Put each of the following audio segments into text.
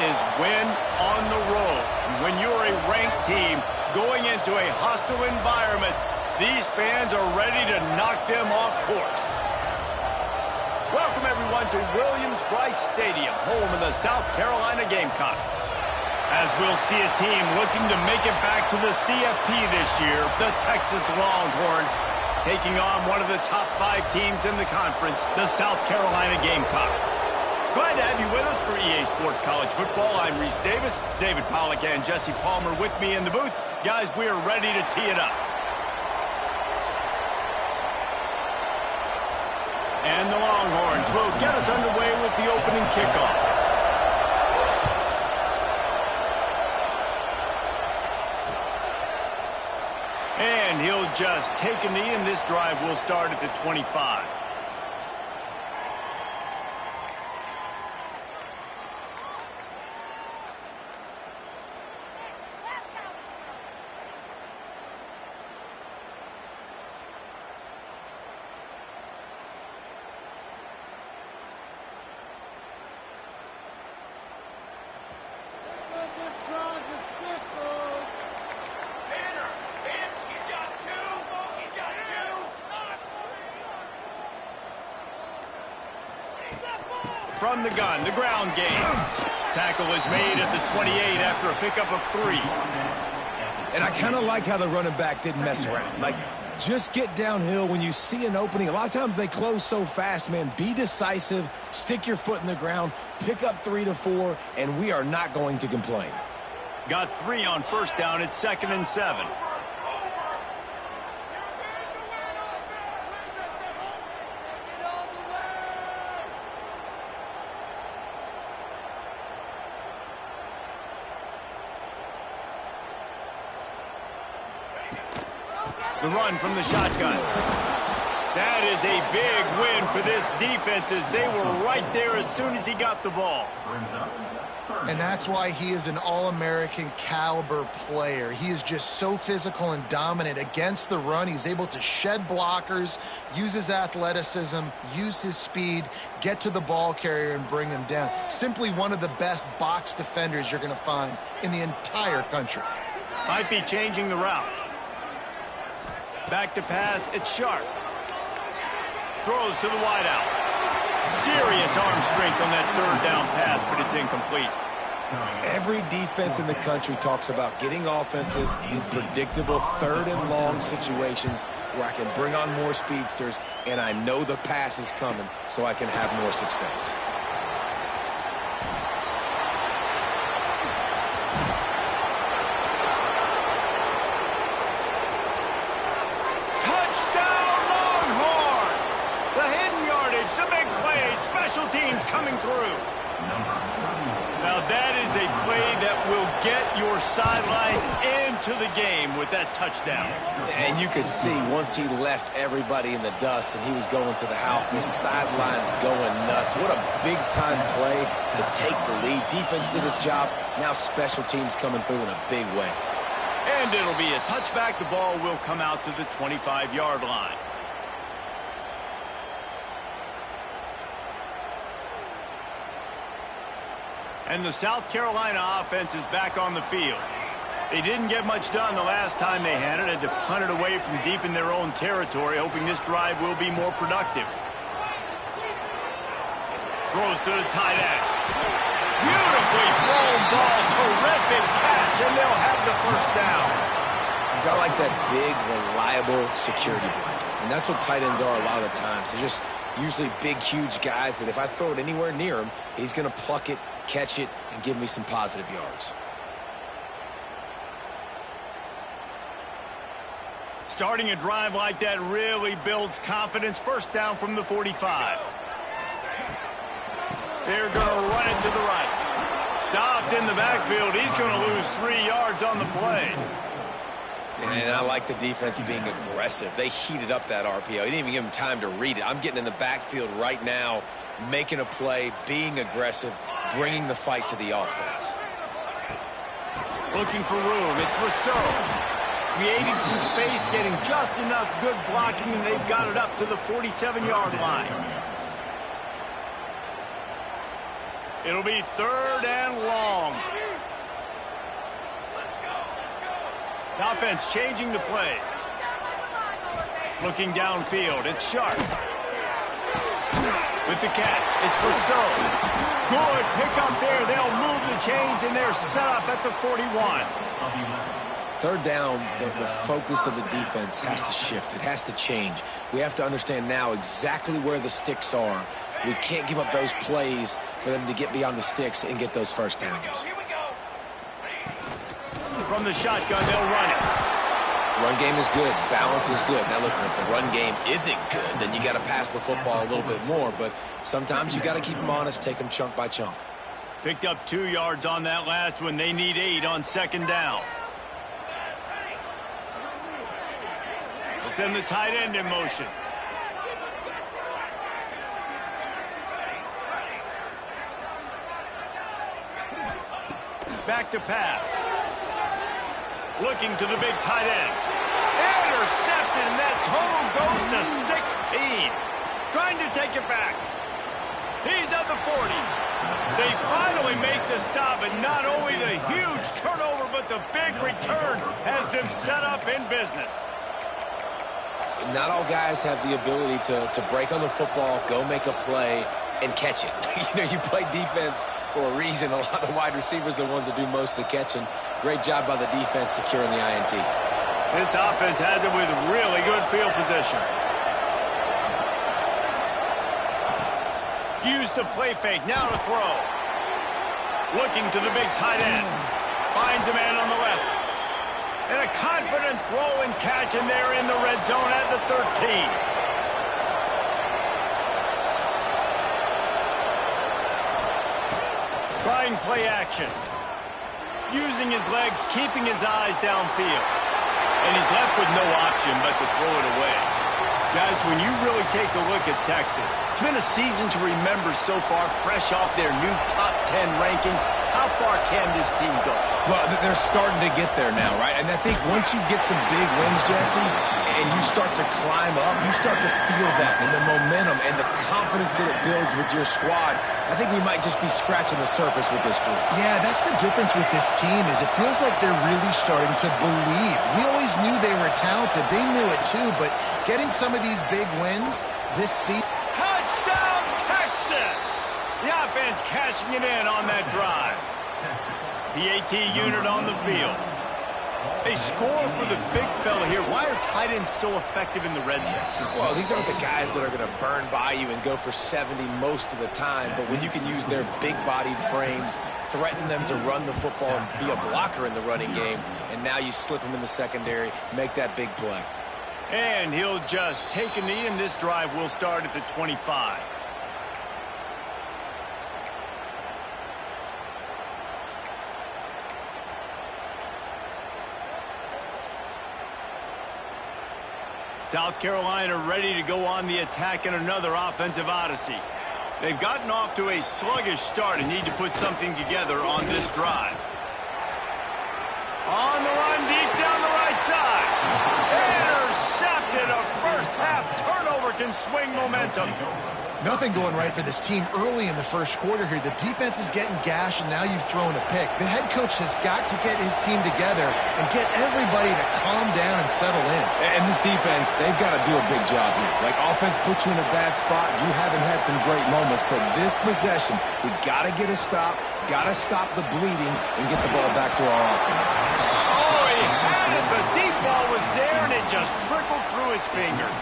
is win on the road. When you're a ranked team going into a hostile environment, these fans are ready to knock them off course. Welcome, everyone, to Williams-Brice Stadium, home of the South Carolina Gamecocks. As we'll see a team looking to make it back to the CFP this year, the Texas Longhorns, taking on one of the top 5 teams in the conference, the South Carolina Gamecocks. Glad to have you with us for EA Sports College Football. I'm Reese Davis, David Pollack and Jesse Palmer with me in the booth. Guys, we are ready to tee it up. And the Longhorns will get us underway with the opening kickoff. And he'll just take a knee, and this drive will start at the 25. From the gun, the ground game. Tackle is made at the 28 after a pickup of 3. And I kind of like how the running back didn't mess around. Like, just get downhill when you see an opening. A lot of times they close so fast, man. Be decisive, stick your foot in the ground, pick up 3 to 4, and we are not going to complain. Got 3 on first down. It's 2nd and 7. The run from the shotgun. That is a big win for this defense as they were right there as soon as he got the ball. And that's why he is an All-American caliber player. He is just so physical and dominant against the run. He's able to shed blockers, use his athleticism, use his speed, get to the ball carrier and bring him down. Simply one of the best box defenders you're going to find in the entire country. Might be changing the route. Back to pass, it's Sharp. Throws to the wideout. Serious arm strength on that 3rd down pass, but it's incomplete. Every defense in the country talks about getting offenses in predictable 3rd and long situations where I can bring on more speedsters, and I know the pass is coming, so I can have more success. Special teams coming through. Now that is a play that will get your sidelines into the game with that touchdown. And you could see once he left everybody in the dust and he was going to the house, the sidelines going nuts. What a big-time play to take the lead. Defense did its job. Now special teams coming through in a big way. And it'll be a touchback. The ball will come out to the 25-yard line. And the South Carolina offense is back on the field. They didn't get much done the last time they had it. Had to punt it away from deep in their own territory, hoping this drive will be more productive. Throws to the tight end. Beautifully thrown ball. Terrific catch, and they'll have the first down. You got like that big, reliable security blanket. And that's what tight ends are a lot of the times. They're just usually big, huge guys that if I throw it anywhere near him, he's going to pluck it, catch it, and give me some positive yards. Starting a drive like that really builds confidence. First down from the 45. They're going to run it to the right. Stopped in the backfield. He's going to lose 3 yards on the play. And I like the defense being aggressive. They heated up that RPO. He didn't even give him time to read it. I'm getting in the backfield right now, making a play, being aggressive, bringing the fight to the offense. Looking for room. It's Rousseau. Creating some space, getting just enough good blocking, and they've got it up to the 47-yard line. It'll be 3rd and long. The offense changing the play. Looking downfield, it's Sharp. With the catch, it's Rousseau. Good pick up there. They'll move the chains, and they're set up at the 41. Third down, the focus of the defense has to shift. It has to change. We have to understand now exactly where the sticks are. We can't give up those plays for them to get beyond the sticks and get those first downs. From the shotgun, they'll run it. Run game is good. Balance is good. Now, listen, if the run game isn't good, then you got to pass the football a little bit more. But sometimes you got to keep them honest, take them chunk by chunk. Picked up 2 yards on that last one. They need 8 on second down. They'll send the tight end in motion. Back to pass. Looking to the big tight end. Intercepted, and that total goes to 16. Trying to take it back. He's at the 40. They finally make the stop, and not only the huge turnover, but the big return has them set up in business. Not all guys have the ability to break on the football, go make a play, and catch it. You play defense for a reason. A lot of the wide receivers are the ones that do most of the catching. Great job by the defense securing the INT. This offense has it with really good field position. Use the play fake, now to throw. Looking to the big tight end. Finds a man on the left. And a confident throw and catch, and they're in the red zone at the 13. Trying play action. Using his legs, keeping his eyes downfield. And he's left with no option but to throw it away. Guys, when you really take a look at Texas, it's been a season to remember so far, fresh off their new top 10 ranking. How far can this team go? Well, they're starting to get there now, right? And I think once you get some big wins, Jesse, and you start to climb up, you start to feel that and the momentum and the confidence that it builds with your squad. I think we might just be scratching the surface with this group. Yeah, that's the difference with this team is it feels like they're really starting to believe. We always knew they were talented. They knew it too, but getting some of these big wins this season. Touchdown, Texas! The offense cashing it in on that drive. PAT unit on the field. They score for the big fella here. Why are tight ends so effective in the red zone? Well, these aren't the guys that are going to burn by you and go for 70 most of the time, but when you can use their big-bodied frames, threaten them to run the football and be a blocker in the running game, and now you slip them in the secondary, make that big play. And he'll just take a knee, and this drive will start at the 25. South Carolina ready to go on the attack in another offensive odyssey. They've gotten off to a sluggish start and need to put something together on this drive. On the run, deep down the right side. Intercepted. A first-half turnover can swing momentum. Nothing going right for this team early in the first quarter here. The defense is getting gashed, and now you've thrown a pick. The head coach has got to get his team together and get everybody to calm down and settle in. And this defense, they've got to do a big job here. Like, offense puts you in a bad spot. You haven't had some great moments, but this possession, we got to get a stop, got to stop the bleeding, and get the ball back to our offense. Oh, he had it. The deep ball was there, and it just trickled through his fingers.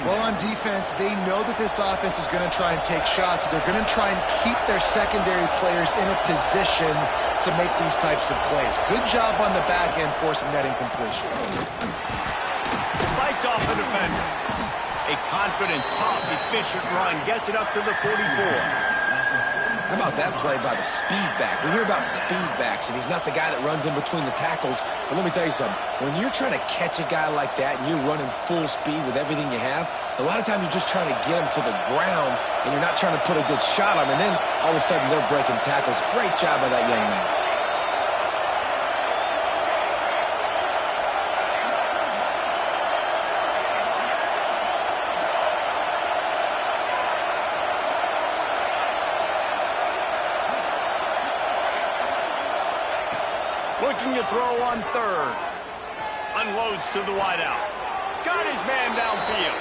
Well, on defense, they know that this offense is going to try and take shots. They're going to try and keep their secondary players in a position to make these types of plays. Good job on the back end forcing that incompletion. Fights off the defender. A confident, tough, efficient run gets it up to the 44. How about that play by the speed back? We hear about speed backs, and he's not the guy that runs in between the tackles. But let me tell you something. When you're trying to catch a guy like that and you're running full speed with everything you have, a lot of times you're just trying to get him to the ground, and you're not trying to put a good shot on him. And then all of a sudden they're breaking tackles. Great job by that young man. Looking to throw on third. Unloads to the wideout. Got his man downfield.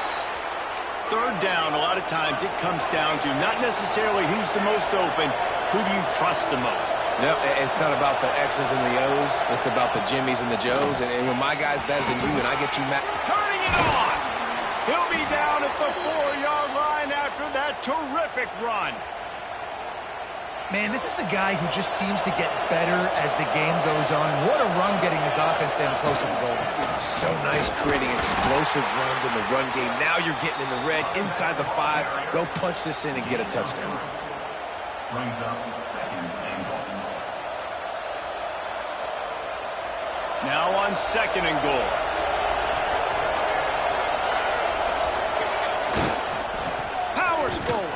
Third down, a lot of times it comes down to not necessarily who's the most open, who do you trust the most? No, it's not about the X's and the O's. It's about the Jimmies and the Joes. And when my guy's better than you and I get you mad. Turning it on. He'll be down at the 4-yard line after that terrific run. Man, this is a guy who just seems to get better as the game goes on. What a run getting his offense down close to the goal line. So nice creating explosive runs in the run game. Now you're getting in the red, inside the 5. Go punch this in and get a touchdown. Brings up second and goal. Now on second and goal. Powers forward.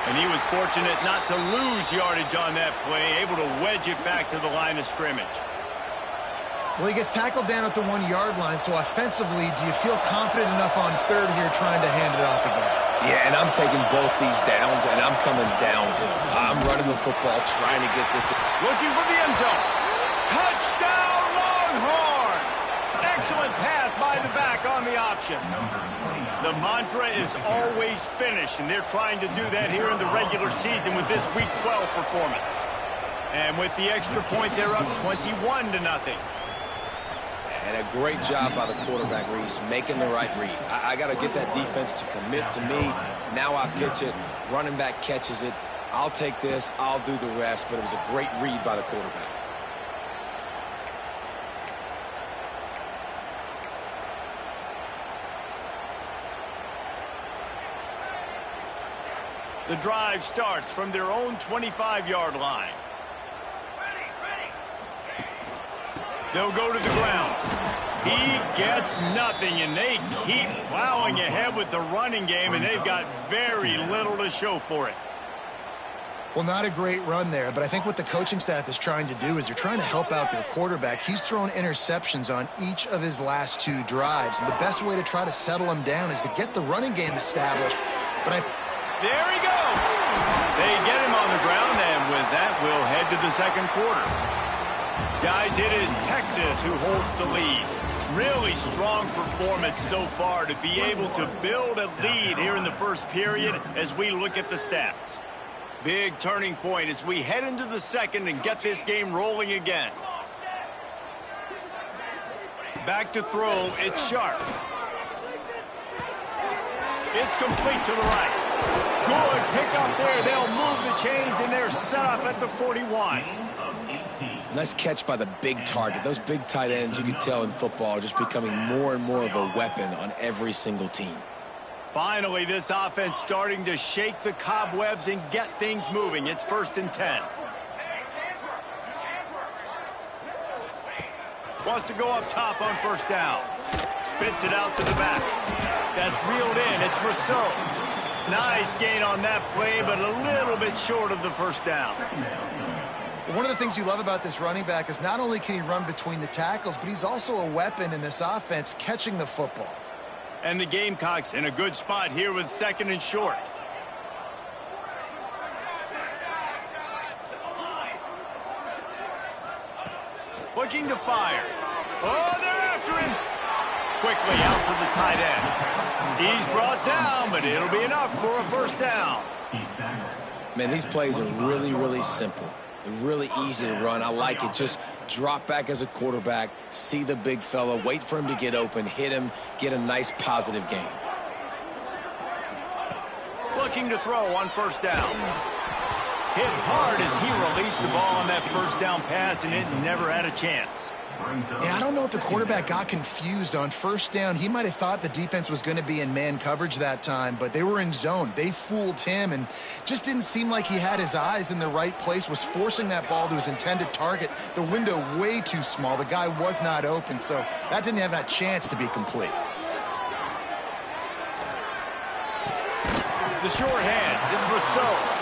And he was fortunate not to lose yardage on that play, able to wedge it back to the line of scrimmage. Well, he gets tackled down at the 1-yard line, so offensively, do you feel confident enough on third here trying to hand it off again? Yeah, and I'm taking both these downs, and I'm coming downhill. I'm running the football, trying to get this. Looking for the end zone. Touchdown, Longhorns! Excellent pass by the back on the option. The mantra is always finish, and they're trying to do that here in the regular season with this Week 12 performance. And with the extra point, they're up 21-0. And a great job by the quarterback, Reese, making the right read. I got to get that defense to commit to me. Now I pitch it. Running back catches it. I'll take this. I'll do the rest. But it was a great read by the quarterback. The drive starts from their own 25-yard line. They'll go to the ground. He gets nothing, and they keep plowing ahead with the running game, and they've got very little to show for it. Well, not a great run there, but I think what the coaching staff is trying to do is they're trying to help out their quarterback. He's thrown interceptions on each of his last 2 drives, and the best way to try to settle him down is to get the running game established. But there he goes. They get him on the ground, and with that, we'll head to the second quarter. Guys, it is Texas who holds the lead. Really strong performance so far to be able to build a lead here in the first period as we look at the stats. Big turning point as we head into the second and get this game rolling again. Back to throw, it's Sharp. It's complete to the right. Good pick up there. They'll move the chains, and they're set up at the 41. Nice catch by the big target. Those big tight ends, you can tell in football, are just becoming more and more of a weapon on every single team. Finally, this offense starting to shake the cobwebs and get things moving. It's 1st and 10. Wants to go up top on first down. Spits it out to the back. That's reeled in. It's Rousseau. Nice gain on that play, but a little bit short of the first down. one of the things you love about this running back is not only can he run between the tackles, but he's also a weapon in this offense, catching the football. And the Gamecocks in a good spot here with 2nd and short. Looking to fire. Oh, they're after him. Quickly out to the tight end. He's brought down, but it'll be enough for a first down. Man, these plays are really, really simple. They're really easy to run. I like it. Just drop back as a quarterback, see the big fella, wait for him to get open, hit him, get a nice positive gain. Looking to throw on first down. Hit hard as he released the ball on that first down pass, and it never had a chance. Yeah, I don't know if the quarterback got confused on first down. He might have thought the defense was going to be in man coverage that time, but they were in zone. They fooled him and just didn't seem like he had his eyes in the right place, was forcing that ball to his intended target. The window way too small. The guy was not open, so that didn't have that chance to be complete. The short hands, it's Rousseau.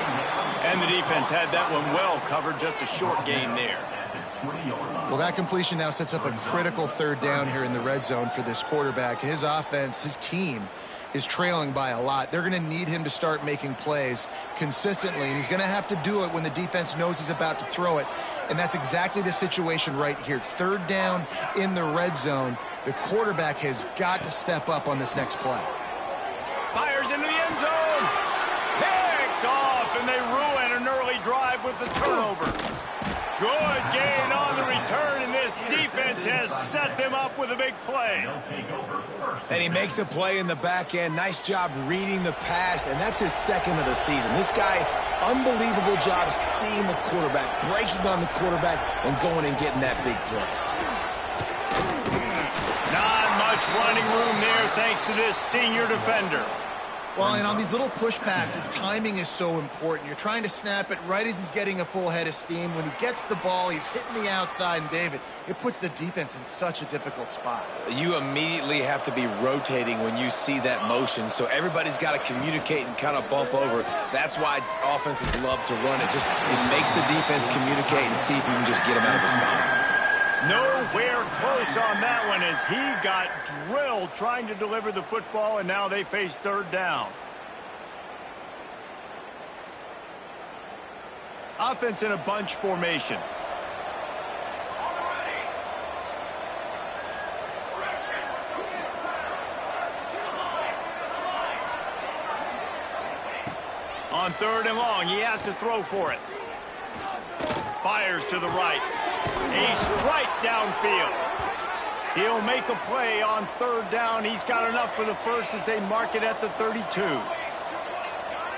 And the defense had that one well covered, just a short gain there. Well, that completion now sets up a critical third down here in the red zone for this quarterback. His offense, his team is trailing by a lot. They're going to need him to start making plays consistently, and he's going to have to do it when the defense knows he's about to throw it. And that's exactly the situation right here. Third down in the red zone. The quarterback has got to step up on this next play. Fires into the end zone. Picked off, and they ruin an early drive with the turnover. Good gain on the return, and this defense has set them up with a big play. And he makes a play in the back end. Nice job reading the pass, and that's his second of the season. This guy, unbelievable job seeing the quarterback, breaking on the quarterback, and going and getting that big play. Not much running room there thanks to this senior defender. Well, and on these little push passes, timing is so important. You're trying to snap it right as he's getting a full head of steam. When he gets the ball, he's hitting the outside, and David, it puts the defense in such a difficult spot. You immediately have to be rotating when you see that motion, so everybody's got to communicate and kind of bump over. That's why offenses love to run it. It makes the defense communicate and see if you can just get him out of the spot. Nowhere close on that one as he got drilled trying to deliver the football, and now they face third down. Offense in a bunch formation. On third and long, he has to throw for it. Fires to the right. A strike downfield. He'll make a play on third down. He's got enough for the first as they mark it at the 32.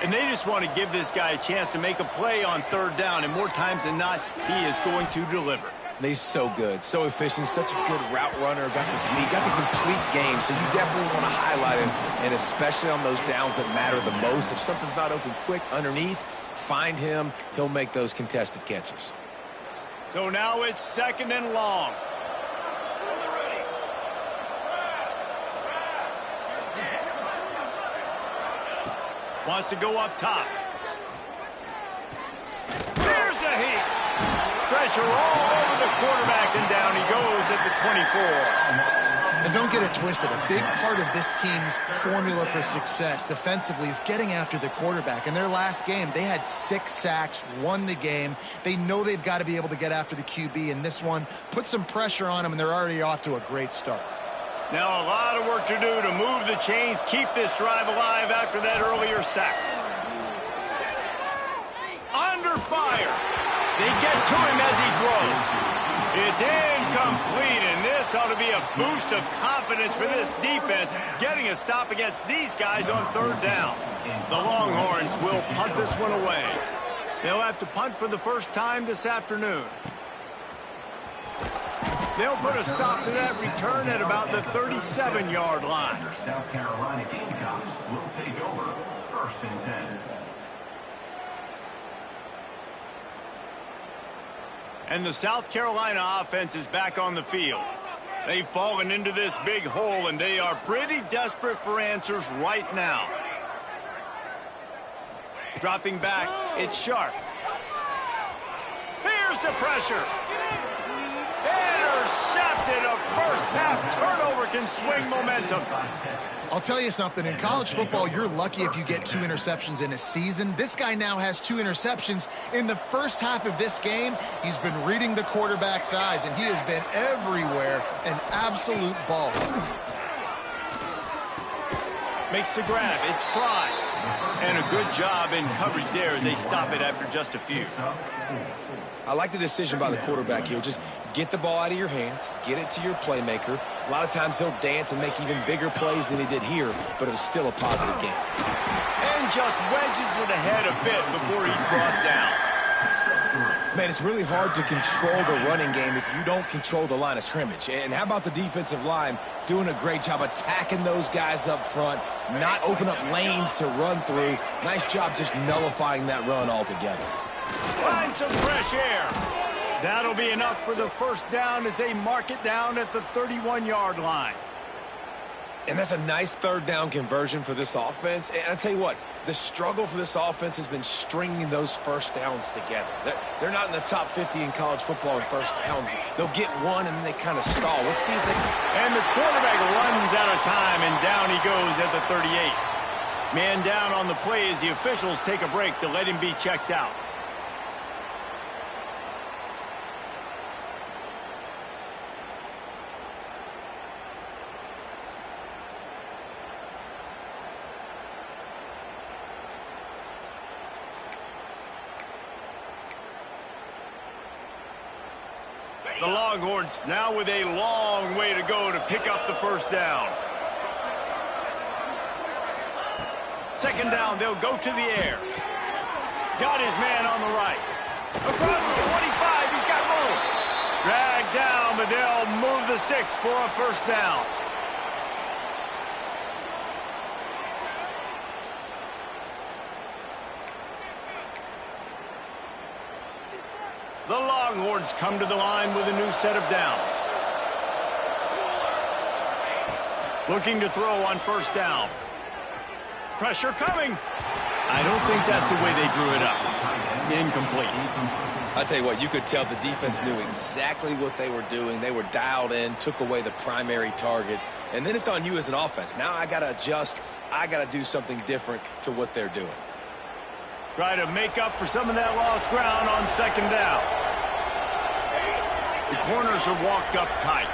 And they just want to give this guy a chance to make a play on third down, and more times than not, he is going to deliver. And he's so good, so efficient, such a good route runner, got the speed, got the complete game, so you definitely want to highlight him, and especially on those downs that matter the most. If something's not open quick underneath, find him. He'll make those contested catches. So now it's second and long. Wants to go up top. There's a heat. Pressure all over the quarterback, and down he goes at the 24. And don't get it twisted. A big part of this team's formula for success defensively is getting after the quarterback. In their last game, they had 6 sacks, won the game. They know they've got to be able to get after the QB in this one. Put some pressure on them, and they're already off to a great start. Now a lot of work to do to move the chains, keep this drive alive after that earlier sack. Under fire. They get to him as he throws. It's incomplete, and this ought to be a boost of confidence for this defense, getting a stop against these guys on third down. The Longhorns will punt this one away. They'll have to punt for the first time this afternoon. They'll put a stop to that return at about the 37-yard line. South Carolina Gamecocks will take over first and 10. And the South Carolina offense is back on the field. They've fallen into this big hole, and they are pretty desperate for answers right now. Dropping back, it's Sharp. Here's the pressure. Intercepted. A first-half turnover can swing momentum. I'll tell you something. In college football, you're lucky if you get 2 interceptions in a season. This guy now has 2 interceptions. In the first half of this game, he's been reading the quarterback's eyes, and he has been everywhere. An absolute ball. Makes the grab. It's Pride. And a good job in coverage there as they stop it after just a few. I like the decision by the quarterback here. Just get the ball out of your hands, get it to your playmaker. A lot of times he'll dance and make even bigger plays than he did here, but it was still a positive game. And just wedges it ahead a bit before he's brought down. Man, it's really hard to control the running game if you don't control the line of scrimmage. And how about the defensive line doing a great job attacking those guys up front, not open up lanes to run through. Nice job just nullifying that run altogether. Find some fresh air. That'll be enough for the first down as they mark it down at the 31-yard line. And that's a nice third down conversion for this offense. And I tell you what, the struggle for this offense has been stringing those first downs together. They're not in the top 50 in college football in first downs. They'll get one and then they kind of stall. Let's see if they can. And the quarterback runs out of time, and down he goes at the 38. Man down on the play as the officials take a break to let him be checked out. The Longhorns now with a long way to go to pick up the first down. Second down, they'll go to the air. Got his man on the right. Across the 25, he's got room. Dragged down, but they'll move the sticks for a first down. The Longhorns come to the line with a new set of downs. Looking to throw on first down. Pressure coming. I don't think that's the way they drew it up. Incomplete. I'll tell you what, you could tell the defense knew exactly what they were doing. They were dialed in, took away the primary target, and then it's on you as an offense. Now I got to adjust. I got to do something different to what they're doing. Try to make up for some of that lost ground on second down. The corners are walked up tight.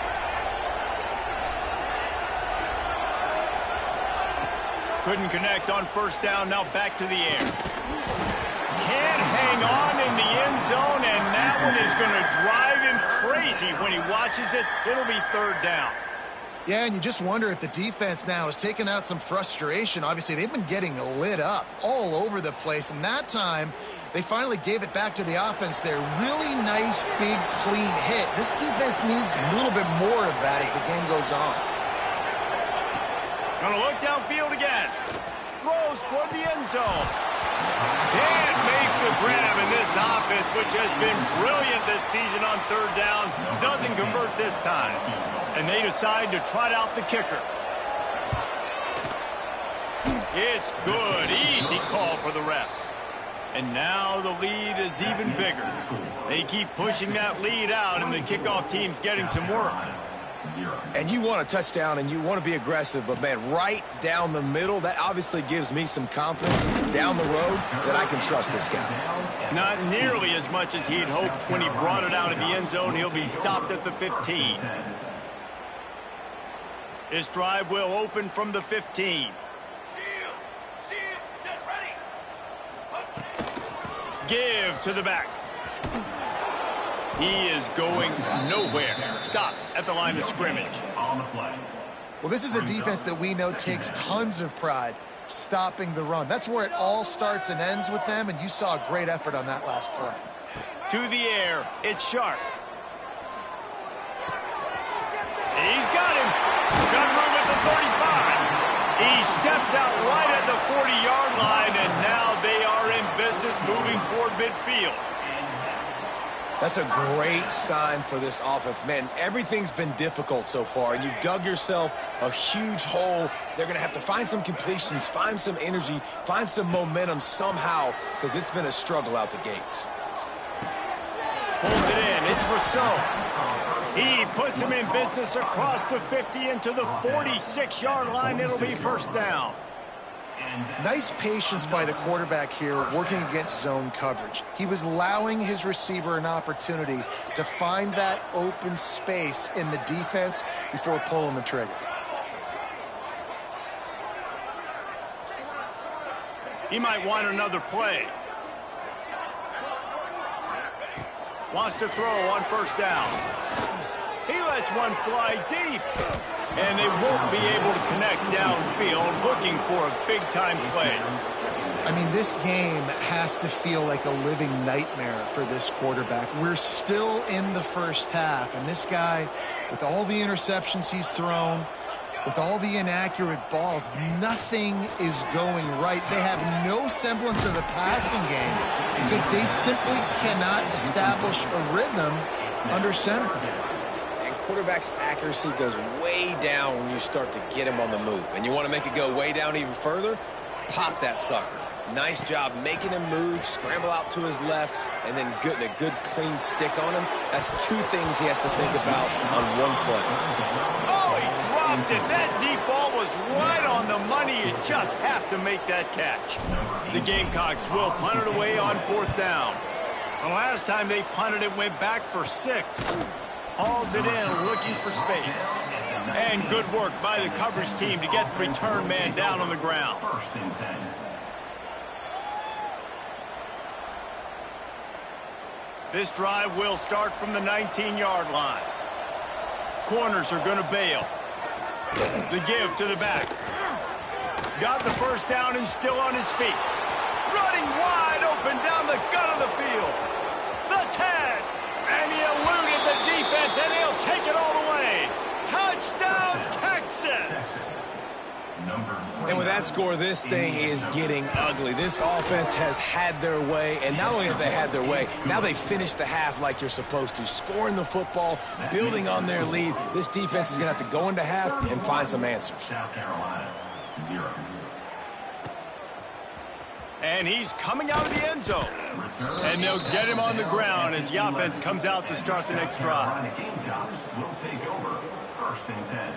Couldn't connect on first down, now back to the air. Can't hang on in the end zone, and that one is going to drive him crazy when he watches it. It'll be third down. Yeah, and you just wonder if the defense now has taken out some frustration. Obviously, they've been getting lit up all over the place, and that time they finally gave it back to the offense there. Really nice, big, clean hit. This defense needs a little bit more of that as the game goes on. Gonna look downfield again. Throws toward the end zone. Can't make the grab in this offense, which has been brilliant this season on third down. Doesn't convert this time. And they decide to trot out the kicker. It's good. Easy call for the refs. And now the lead is even bigger. They keep pushing that lead out, and the kickoff team's getting some work. And you want a touchdown, and you want to be aggressive, but, man, right down the middle, that obviously gives me some confidence down the road that I can trust this guy. Not nearly as much as he'd hoped when he brought it out of the end zone. He'll be stopped at the 15. This drive will open from the 15. Give to the back. He is going nowhere. Stop at the line of scrimmage. Well, this is a defense that we know takes tons of pride stopping the run. That's where it all starts and ends with them, and you saw a great effort on that last play. To the air, it's Sharp. He's got him. Got room at the 35. He steps out right at the 40-yard line, and now they are in business moving toward midfield. That's a great sign for this offense. Man, everything's been difficult so far, and you've dug yourself a huge hole. They're going to have to find some completions, find some energy, find some momentum somehow, because it's been a struggle out the gates. Pulls it in. It's Rousseau. He puts him in business across the 50 into the 46-yard line. It'll be first down. Nice patience by the quarterback here working against zone coverage. He was allowing his receiver an opportunity to find that open space in the defense before pulling the trigger. He might want another play. Wants to throw on first down. He lets one fly deep. And they won't be able to connect downfield, looking for a big-time play. I mean, this game has to feel like a living nightmare for this quarterback. We're still in the first half, and this guy, with all the interceptions he's thrown, with all the inaccurate balls, nothing is going right. They have no semblance of a passing game because they simply cannot establish a rhythm under center. Quarterback's accuracy goes way down when you start to get him on the move. And you want to make it go way down even further? Pop that sucker. Nice job making him move, scramble out to his left, and then getting a good clean stick on him. That's two things he has to think about on one play. Oh, he dropped it. That deep ball was right on the money. You just have to make that catch. The Gamecocks will punt it away on fourth down. The last time they punted it went back for 6. Hauls it in, looking for space. And good work by the coverage team to get the return man down on the ground. First and 10. This drive will start from the 19-yard line. Corners are going to bail. The give to the back. Got the first down and still on his feet. Running wide open down the gut of the field. The 10. And he eluded the defense, and he'll take it all the way. Touchdown, Texas! And with that score, this thing is getting ugly. This offense has had their way, and not only have they had their way, now they finished the half like you're supposed to, scoring the football, building on their lead. This defense is going to have to go into half and find some answers. South Carolina, 0. And he's coming out of the end zone. And they'll get him on the ground as the offense comes out to start the next drive. The Gamecocks will take over 1st and 10.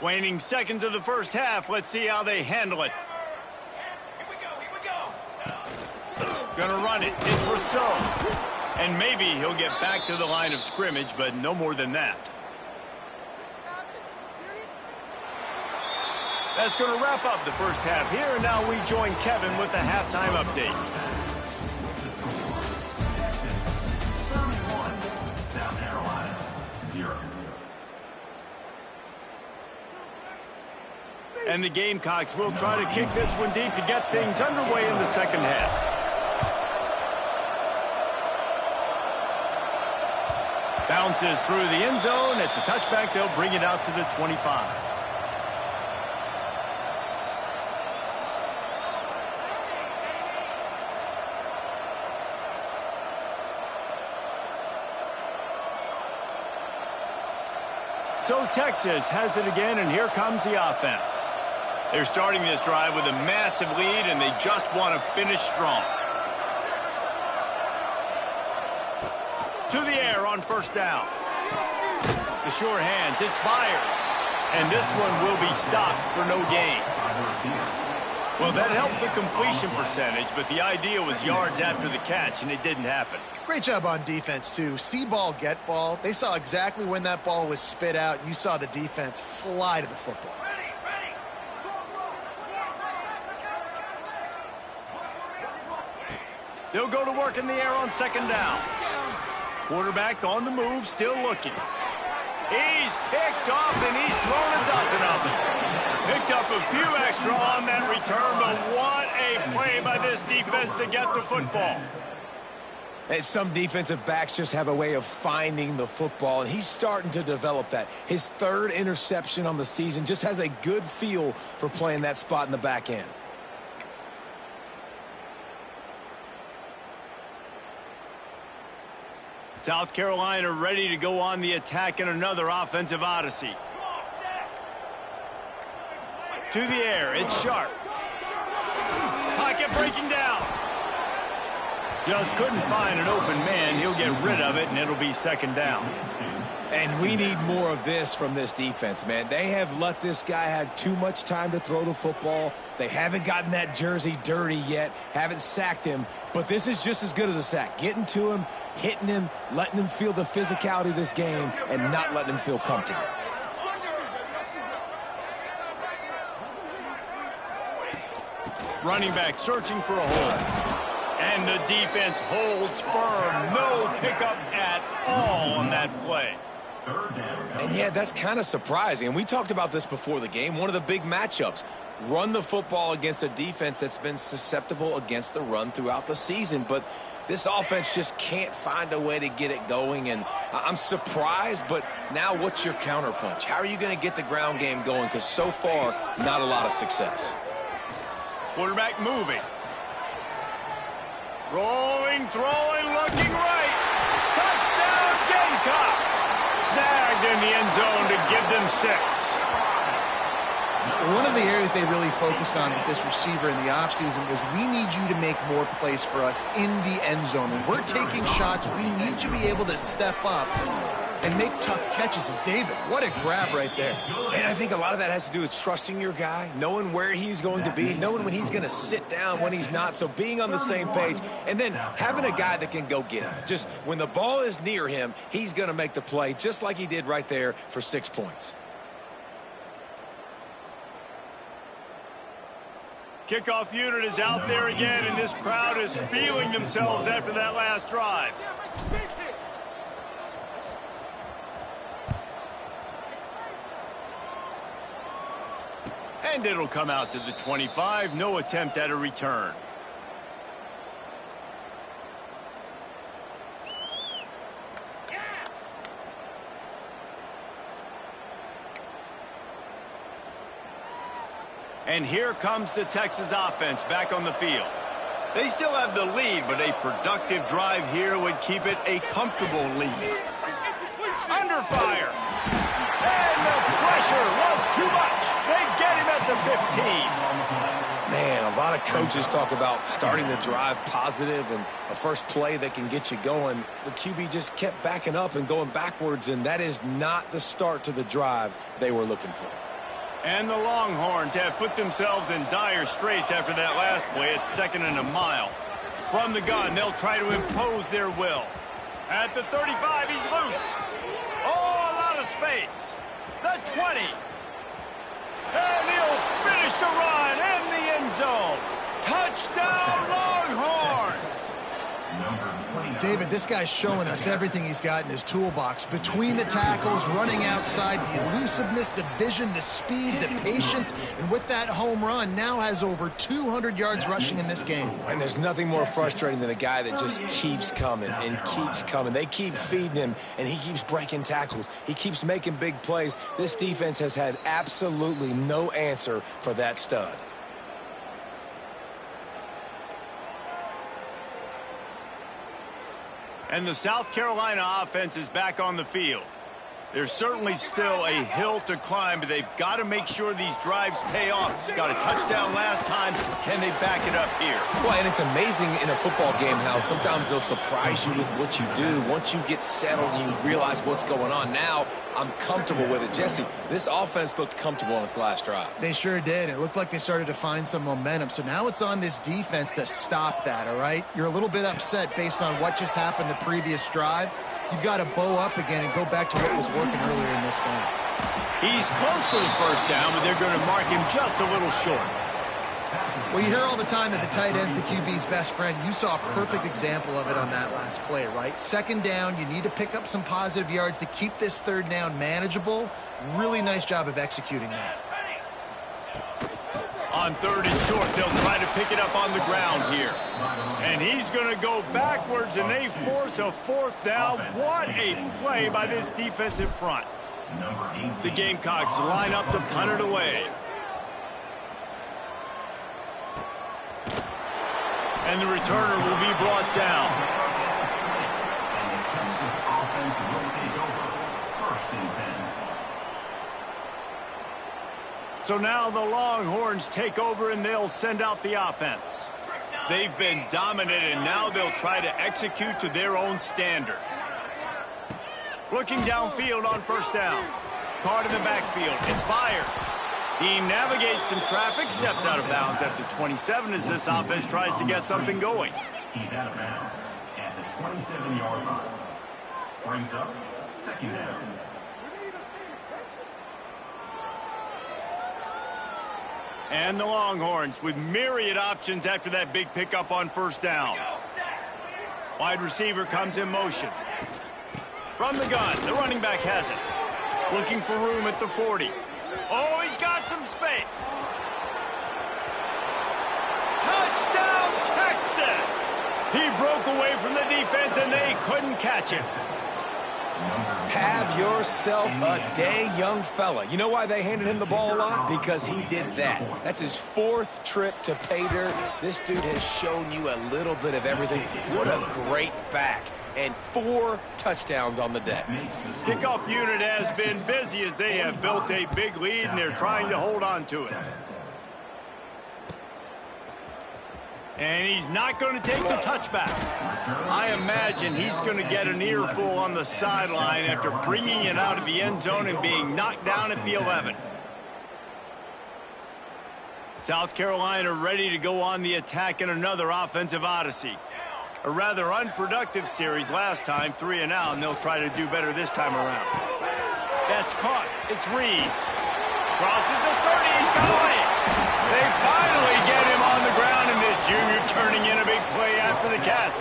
Waning seconds of the first half. Let's see how they handle it. Gonna run it. It's Rousseau. And maybe he'll get back to the line of scrimmage, but no more than that. That's going to wrap up the first half here, and now we join Kevin with the halftime update. Texas, 31. South Carolina, 0. And the Gamecocks will try to kick this one deep to get things underway in the second half. Bounces through the end zone. It's a touchback. They'll bring it out to the 25. So Texas has it again, and here comes the offense. They're starting this drive with a massive lead, and they just want to finish strong. To the air on first down. The sure hands, it's fired. And this one will be stopped for no gain. Well, that helped the completion percentage, but the idea was yards after the catch, and it didn't happen. Great job on defense, too. See ball, get ball. They saw exactly when that ball was spit out. You saw the defense fly to the football. They'll go to work in the air on second down. Quarterback on the move, still looking. He's picked off, and he's thrown a dozen of them. Picked up a few extra on that return, but what a play by this defense to get the football. And some defensive backs just have a way of finding the football, and he's starting to develop that. His 3rd interception on the season, just has a good feel for playing that spot in the back end. South Carolina ready to go on the attack in another offensive odyssey. To the air, it's Sharp. Pocket breaking down. Just couldn't find an open man. He'll get rid of it, and it'll be second down. And we need more of this from this defense, man. They have let this guy have too much time to throw the football. They haven't gotten that jersey dirty yet, haven't sacked him. But this is just as good as a sack. Getting to him, hitting him, letting him feel the physicality of this game, and not letting him feel comfortable. Running back searching for a hole. And the defense holds firm. No pickup at all on that play. And yeah, that's kind of surprising. And we talked about this before the game. One of the big matchups. Run the football against a defense that's been susceptible against the run throughout the season. But this offense just can't find a way to get it going. And I'm surprised, but now what's your counterpunch? How are you going to get the ground game going? Because so far, not a lot of success. Quarterback moving. Rolling, throwing, looking right. Touchdown, Gamecocks. Snagged in the end zone to give them 6. One of the areas they really focused on with this receiver in the offseason was we need you to make more plays for us in the end zone. When we're taking shots, we need you to be able to step up and make tough catches. And David, what a grab right there. And I think a lot of that has to do with trusting your guy, knowing where he's going to be, knowing when he's going to sit down, when he's not. So being on the same page, and then having a guy that can go get him. Just when the ball is near him, he's going to make the play, just like he did right there for 6 points. Kickoff unit is out there again, and this crowd is feeling themselves after that last drive. And it'll come out to the 25. No attempt at a return. And here comes the Texas offense back on the field. They still have the lead, but a productive drive here would keep it a comfortable lead. Under fire. And the pressure was too much. They get him at the 15. Man, a lot of coaches talk about starting the drive positive and a first play that can get you going. The QB just kept backing up and going backwards, and that is not the start to the drive they were looking for. And the Longhorns have put themselves in dire straits after that last play at 2nd and a mile. From the gun, they'll try to impose their will. At the 35, he's loose. Oh, a lot of space. The 20. And he'll finish the run in the end zone. Touchdown, Longhorns! David, this guy's showing us everything he's got in his toolbox. Between the tackles, running outside, the elusiveness, the vision, the speed, the patience, and with that home run, now has over 200 yards rushing in this game. And there's nothing more frustrating than a guy that just keeps coming and keeps coming. They keep feeding him, and he keeps breaking tackles. He keeps making big plays. This defense has had absolutely no answer for that stud. And the South Carolina offense is back on the field. There's certainly still a hill to climb, but they've got to make sure these drives pay off. Got a touchdown last time. Can they back it up here? Well, and it's amazing in a football game how sometimes they'll surprise you with what you do. Once you get settled and you realize what's going on, now I'm comfortable with it. Jesse, this offense looked comfortable on its last drive. They sure did. It looked like they started to find some momentum. So now it's on this defense to stop that, all right? You're a little bit upset based on what just happened the previous drive. You've got to bow up again and go back to what was working earlier in this game. He's close to the first down, but they're going to mark him just a little short. Well, you hear all the time that the tight end's the QB's best friend. You saw a perfect example of it on that last play, right? 2nd down, you need to pick up some positive yards to keep this 3rd down manageable. Really nice job of executing that. On 3rd and short, they'll try to pick it up on the ground here. And he's going to go backwards, and they force a 4th down. What a play by this defensive front. The Gamecocks line up to punt it away. And the returner will be brought down. And the Texas offense will take over. 1st and 10. So now the Longhorns take over, and they'll send out the offense. They've been dominant, and now they'll try to execute to their own standard. Looking downfield on 1st down. Card in the backfield. It's fired. He navigates some traffic, steps out of bounds at the 27 as this offense tries to get something going. He's out of bounds at the 27-yard line. Brings up 2nd down. And the Longhorns with myriad options after that big pickup on 1st down. Wide receiver comes in motion. From the gun, the running back has it. Looking for room at the 40. Oh, he's got some space. Touchdown, Texas! He broke away from the defense, and they couldn't catch him. Have yourself a day, young fella. You know why they handed him the ball a lot? Because he did that. That's his 4th trip to pay dirt. This dude has shown you a little bit of everything. What a great back. And 4 touchdowns on the day. Kickoff unit has been busy as they have built a big lead, and they're trying to hold on to it. And he's not going to take the touchback. I imagine he's going to get an earful on the sideline after bringing it out of the end zone and being knocked down at the 11. South Carolina ready to go on the attack in another offensive odyssey. A rather unproductive series last time, 3 and out, and they'll try to do better this time around. That's caught. It's Reeves. Crosses the 30. He's got it. They finally get him on the ground, and this junior turning in a big play after the catch.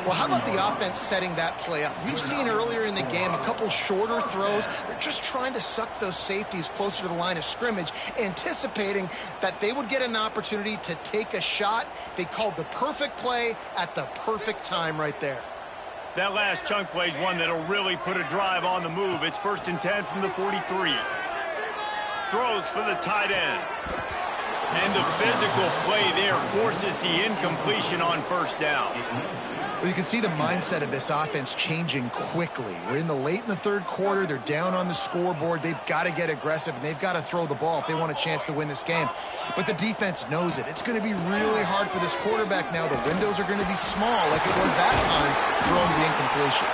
Well, how about the offense setting that play up? We've seen earlier in the game a couple shorter throws. They're just trying to suck those safeties closer to the line of scrimmage, anticipating that they would get an opportunity to take a shot. They called the perfect play at the perfect time right there. That last chunk play is one that'll really put a drive on the move. It's 1st and 10 from the 43. Throws for the tight end. And the physical play there forces the incompletion on 1st down. Well, you can see the mindset of this offense changing quickly. We're in the late in the 3rd quarter. They're down on the scoreboard. They've got to get aggressive, and they've got to throw the ball if they want a chance to win this game. But the defense knows it. It's going to be really hard for this quarterback now. The windows are going to be small like it was that time throwing the incompletion.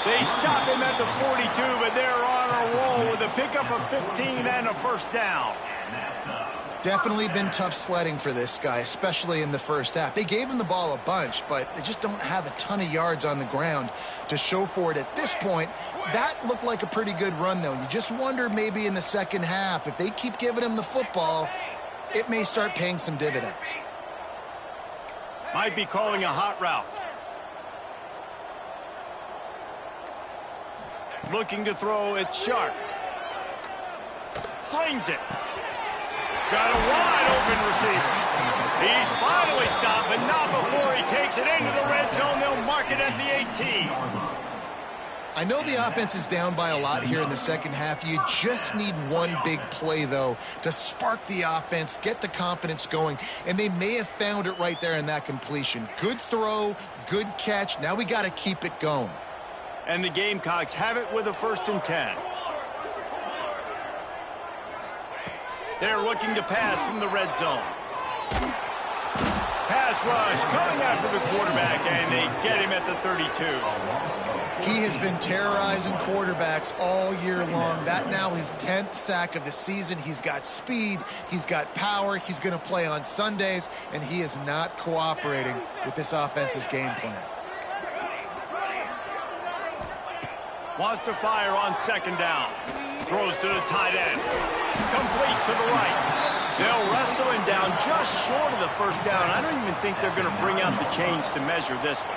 They stop him at the 42, but they're on a roll with a pickup of 15 and a 1st down. Definitely been tough sledding for this guy, especially in the 1st half. They gave him the ball a bunch, but they just don't have a ton of yards on the ground to show for it at this point. That looked like a pretty good run, though. You just wonder maybe in the 2nd half, if they keep giving him the football, it may start paying some dividends. Might be calling a hot route. Looking to throw, it's Sharp. Slings it. Got a wide-open receiver. He's finally stopped, but not before he takes it into the red zone. They'll mark it at the 18. I know the offense is down by a lot here in the 2nd half. You just need one big play, though, to spark the offense, get the confidence going, and they may have found it right there in that completion. Good throw, good catch. Now we got to keep it going. And the Gamecocks have it with a 1st and 10. They're looking to pass from the red zone. Pass rush coming after the quarterback, and they get him at the 32. He has been terrorizing quarterbacks all year long. That now his 10th sack of the season. He's got speed. He's got power. He's going to play on Sundays, and he is not cooperating with this offense's game plan. Wants to fire on 2nd down. Throws to the tight end. Complete to the right. They'll wrestle him down just short of the 1st down. I don't even think they're going to bring out the chains to measure this one.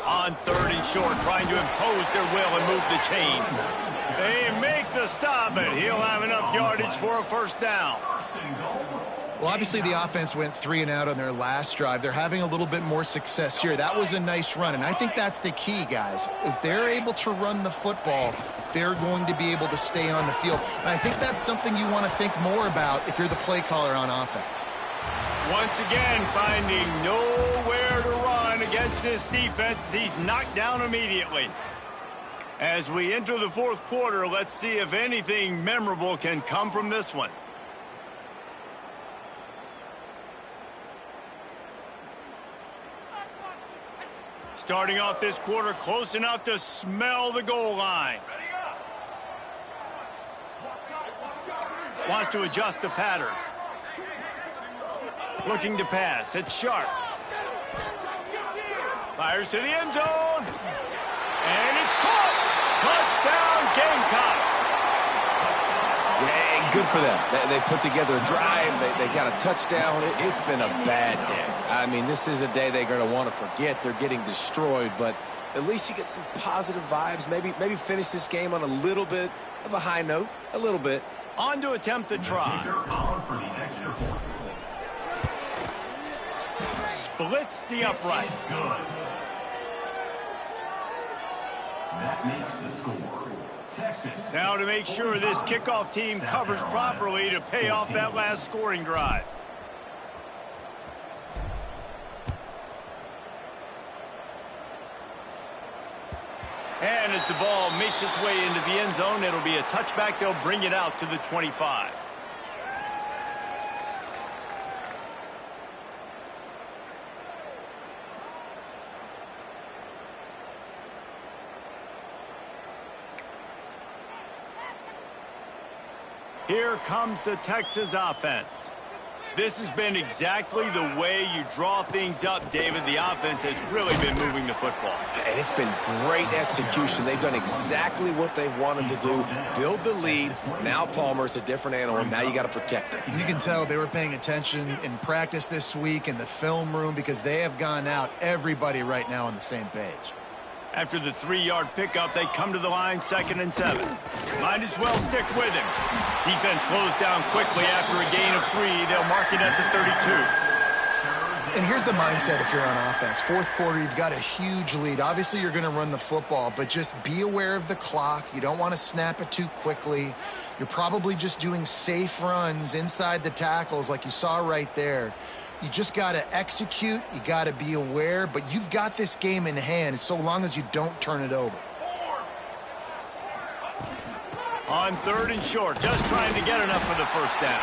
On 3rd and short, trying to impose their will and move the chains. They make the stop, and he'll have enough yardage for a 1st down. Well, obviously the offense went 3 and out on their last drive. They're having a little bit more success here. That was a nice run, and I think that's the key, guys. If they're able to run the football, they're going to be able to stay on the field. And I think that's something you want to think more about if you're the play caller on offense. Once again, finding nowhere to run against this defense. He's knocked down immediately. As we enter the 4th quarter, let's see if anything memorable can come from this one. Starting off this quarter close enough to smell the goal line. Wants to adjust the pattern. Looking to pass. It's Sharp. Fires to the end zone. And it's caught. Touchdown Gamecocks. Yeah, good for them. They put together a drive. They got a touchdown. It's been a bad day. I mean, this is a day they're going to want to forget. They're getting destroyed, but at least you get some positive vibes. Maybe finish this game on a little bit of a high note. A little bit. On to attempt the try. Splits the uprights. That makes the score. Texas. Now to make sure this kickoff team covers properly to pay off that last scoring drive. And as the ball makes its way into the end zone, it'll be a touchback. They'll bring it out to the 25. Here comes the Texas offense. This has been exactly the way you draw things up, David. The offense has really been moving the football. And it's been great execution. They've done exactly what they've wanted to do. Build the lead. Now Palmer's a different animal. Now you got to protect it. You can tell they were paying attention in practice this week in the film room because they have gone out, everybody right now on the same page. After the 3-yard pickup, they come to the line, 2nd and 7. Might as well stick with him. Defense closed down quickly after a gain of 3. They'll mark it at the 32. And here's the mindset if you're on offense. Fourth quarter, you've got a huge lead. Obviously, you're going to run the football, but just be aware of the clock. You don't want to snap it too quickly. You're probably just doing safe runs inside the tackles like you saw right there. You just got to execute. You got to be aware, but you've got this game in hand so long as you don't turn it over. On 3rd and short, just trying to get enough for the first down.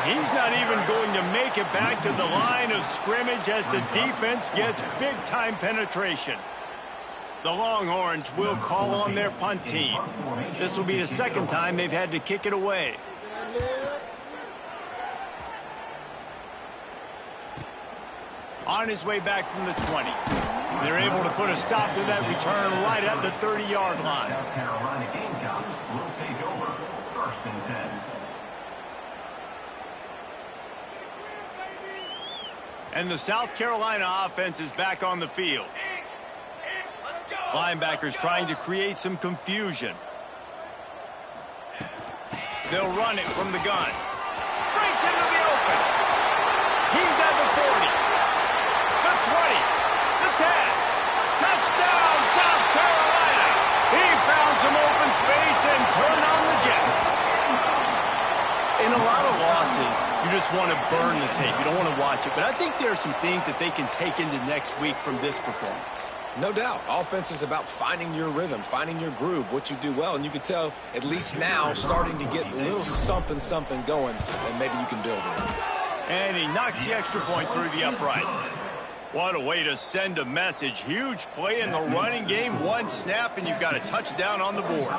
He's not even going to make it back to the line of scrimmage as the defense gets big-time penetration. The Longhorns will call on their punt team. This will be the 2nd time they've had to kick it away. On his way back from the 20. They're able to put a stop to that return right at the 30-yard line. South Carolina Gamecocks will take over 1st and 10. And the South Carolina offense is back on the field. Linebackers trying to create some confusion. They'll run it from the gun. Breaks into the open. He's at the 40. The 20. The 10. Touchdown, South Carolina. He found some open space and turned on the Jets. In a lot of losses, you just want to burn the tape. You don't want to watch it. But I think there are some things that they can take into next week from this performance. No doubt. Offense is about finding your rhythm, finding your groove, what you do well. And you can tell, at least now, starting to get a little something going, and maybe you can build it. And he knocks the extra point through the uprights. What a way to send a message. Huge play in the running game. One snap, and you've got a touchdown on the board.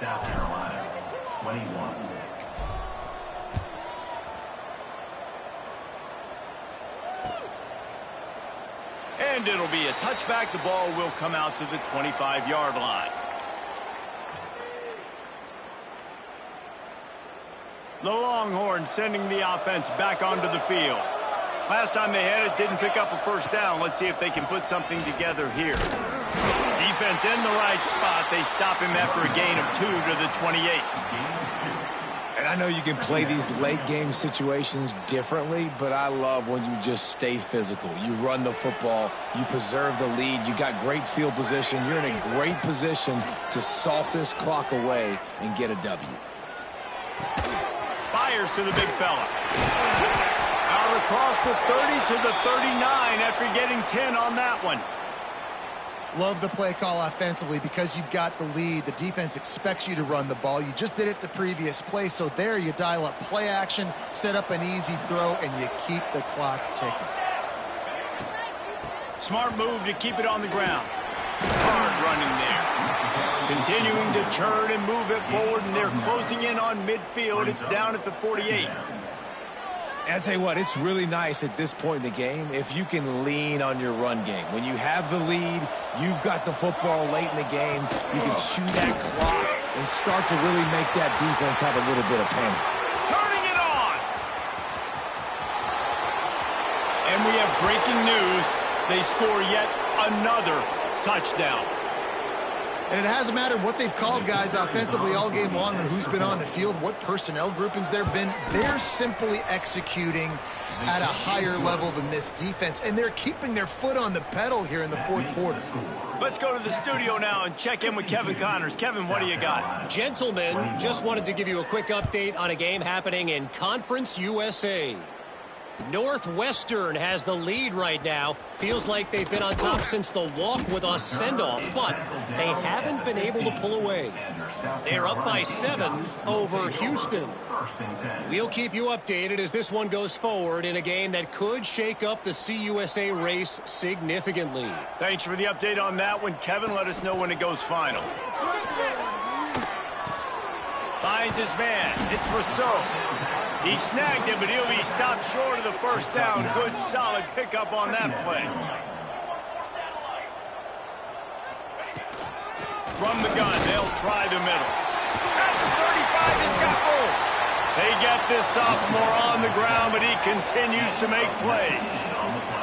South Carolina, 21. And it'll be a touchback. The ball will come out to the 25-yard line. The Longhorns sending the offense back onto the field. Last time they had it, didn't pick up a first down. Let's see if they can put something together here. Defense in the right spot. They stop him after a gain of 2 to the 28. And I know you can play these late game situations differently, but I love when you just stay physical. You run the football, you preserve the lead, you got great field position. You're in a great position to salt this clock away and get a W. Fires to the big fella. Out across the 30 to the 39 after getting 10 on that one. Love the play call offensively because you've got the lead. The defense expects you to run the ball. You just did it the previous play, so there you dial up play action, set up an easy throw, and you keep the clock ticking. Smart move to keep it on the ground. Hard running there. Continuing to churn and move it forward, and they're closing in on midfield. It's down at the 48. And I tell you what, it's really nice at this point in the game if you can lean on your run game. When you have the lead, you've got the football late in the game, you can chew that clock and start to really make that defense have a little bit of panic. Turning it on! And we have breaking news. They score yet another touchdown. And it hasn't mattered what they've called guys offensively all game long and who's been on the field, what personnel groupings there have been. They're simply executing at a higher level than this defense, and they're keeping their foot on the pedal here in the fourth quarter. Let's go to the studio now and check in with Kevin Connors. Kevin, what do you got? Gentlemen, just wanted to give you a quick update on a game happening in Conference USA. Northwestern has the lead right now. Feels like they've been on top since the walk with a send-off, but they haven't been able to pull away. They're up by 7 over Houston. We'll keep you updated as this one goes forward in a game that could shake up the CUSA race significantly. Thanks for the update on that one, Kevin. Let us know when it goes final. Finds his man. It's Rousseau. He snagged him, but he'll be stopped short of the first down. Good, solid pickup on that play. From the gun, they'll try the middle. At the 35, he's got room. They get this sophomore on the ground, but he continues to make plays.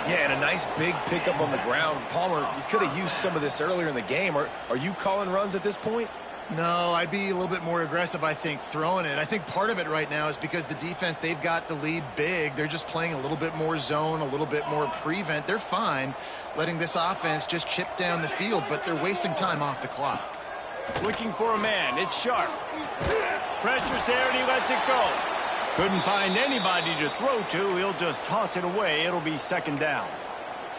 Yeah, and a nice big pickup on the ground. Palmer, you could have used some of this earlier in the game. Are you calling runs at this point? No, I'd be a little bit more aggressive, I think, throwing it. I think part of it right now is because the defense, they've got the lead big. They're just playing a little bit more zone, a little bit more prevent. They're fine letting this offense just chip down the field, but they're wasting time off the clock. Looking for a man. It's Sharp. Pressure's there, and he lets it go. Couldn't find anybody to throw to. He'll just toss it away. It'll be second down.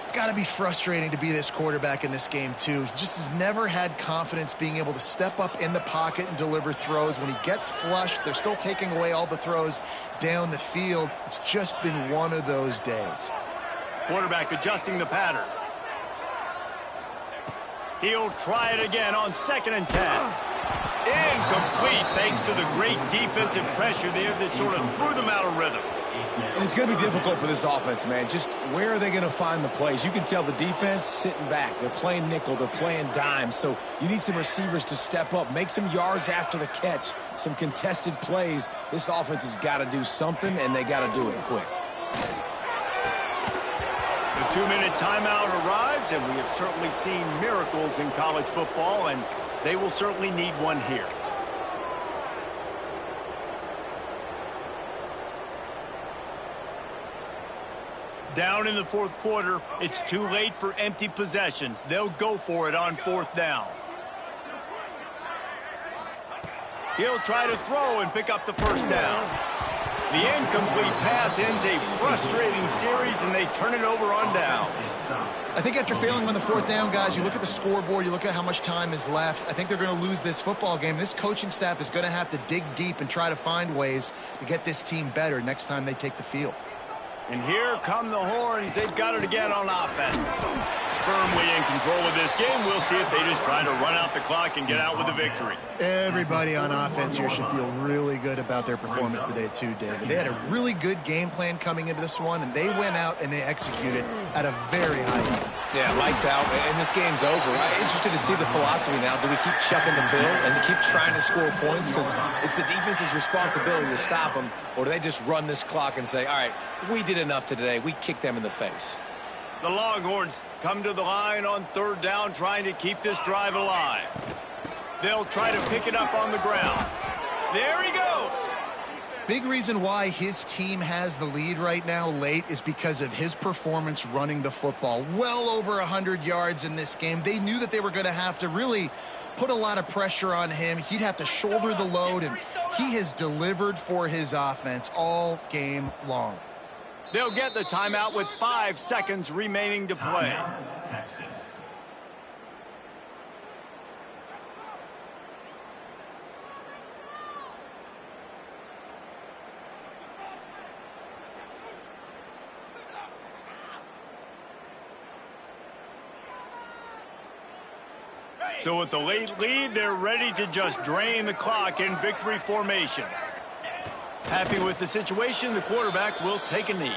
It's got to be frustrating to be this quarterback in this game, too. He just has never had confidence being able to step up in the pocket and deliver throws. When he gets flushed, they're still taking away all the throws down the field. It's just been one of those days. Quarterback adjusting the pattern. He'll try it again on 2nd and 10. Incomplete thanks to the great defensive pressure there that sort of threw them out of rhythm. And it's going to be difficult for this offense, man. Just where are they going to find the plays? You can tell the defense sitting back. They're playing nickel. They're playing dime. So you need some receivers to step up, make some yards after the catch, some contested plays. This offense has got to do something, and they got to do it quick. The 2-minute timeout arrives, and we have certainly seen miracles in college football, and they will certainly need one here. Down in the 4th quarter, it's too late for empty possessions. They'll go for it on 4th down. He'll try to throw and pick up the first down. The incomplete pass ends a frustrating series, and they turn it over on downs. I think after failing on the 4th down, guys, you look at the scoreboard, you look at how much time is left. I think they're going to lose this football game. This coaching staff is going to have to dig deep and try to find ways to get this team better next time they take the field. And here come the Horns. They've got it again on offense. Firmly in control of this game. We'll see if they just try to run out the clock and get out with a victory. Everybody on offense here should feel really good about their performance today too, David. They had a really good game plan coming into this one, and they went out and they executed at a very high level. Yeah, lights out, and this game's over. I'm interested to see the philosophy now. Do we keep chucking the pill and keep trying to score points? Because it's the defense's responsibility to stop them, or do they just run this clock and say, all right, we did enough today. We kicked them in the face. The Longhorns come to the line on 3rd down, trying to keep this drive alive. They'll try to pick it up on the ground. There he goes. Big reason why his team has the lead right now late is because of his performance running the football. Well over 100 yards in this game. They knew that they were going to have to really put a lot of pressure on him. He'd have to shoulder the load, and he has delivered for his offense all game long. They'll get the timeout with 5 seconds remaining to play. Texas. So with the late lead, they're ready to just drain the clock in victory formation. Happy with the situation, the quarterback will take a knee.